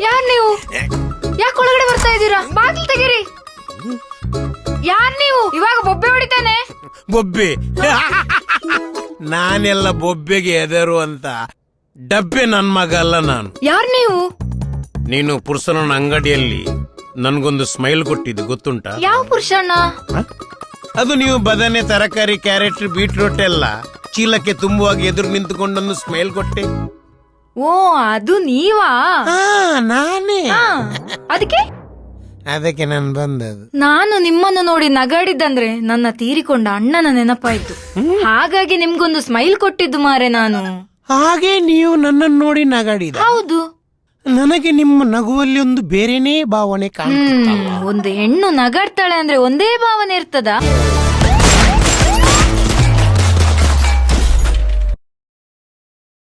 ಯಾರ್ ನೀವು? ಯಾಕೆ ಒಳಗಡೆ ಬರ್ತಾ ಇದ್ದೀರಾ? ಬಾಗಿಲು ತೆಗೀರಿ. ಯಾರ್ ನೀವು? ಇವಾಗ ಬೊಬ್ಬೆ ಹೊಡಿತಾನೆ. ಬೊಬ್ಬೆ? ನಾನೆಲ್ಲ ಬೊಬ್ಬೆಗೆ ಎದರು ಅಂತ ಡಬ್ಬೆ ನನ್ ಮಗ ಅಲ್ಲ ನಾನು. ಯಾರ್ ನೀವು? ನೀನು ಪುರುಷನ ಅಂಗಡಿಯಲ್ಲಿ ನನ್ಗೊಂದು ಸ್ಮೈಲ್ ಕೊಟ್ಟಿದ್ದು ಗೊತ್ತುಂಟಾ? ಯಾವ ಪುರುಷಣ್ಣ? ಅದು ನೀವು ಬದನೆ, ತರಕಾರಿ, ಕ್ಯಾರೆಟ್, ಬೀಟ್ರೂಟ್ ಎಲ್ಲ ಚೀಲಕ್ಕೆ ತುಂಬುವಾಗ ಎದುರು ನಿಂತುಕೊಂಡೊಂದು ಸ್ಮೈಲ್ ಕೊಟ್ಟೆ. ಓ, ಅದು ನೀವಾ? ನಾನೇ. ಅದಕ್ಕೆ ನಾನು ಬಂದದ್ದು. ನಾನು ನಿಮ್ಮನ್ನು ನೋಡಿ ನಗಾಡಿದ್ದಂದ್ರೆ ನನ್ನ ತೀರಿಕೊಂಡ ಅಣ್ಣನ ನೆನಪಾಯ್ತು. ಹಾಗಾಗಿ ನಿಮ್ಗೊಂದು ಸ್ಮೈಲ್ ಕೊಟ್ಟಿದ್ದು ಮಾರೆ ನಾನು. ಹಾಗೆ ನೀವು ನನ್ನನ್ನು ನೋಡಿ ನಗಾಡಿದ? ಹೌದು. ನನಗೆ ನಿಮ್ಮ ನಗುವಲ್ಲಿ ಒಂದು ಬೇರೆನೇ ಭಾವನೆ ಕಾಣುತ್ತೆ. ಒಂದು ಹೆಣ್ಣು ನಗಾಡ್ತಾಳೆ ಅಂದ್ರೆ ಒಂದೇ ಭಾವನೆ ಇರ್ತದ.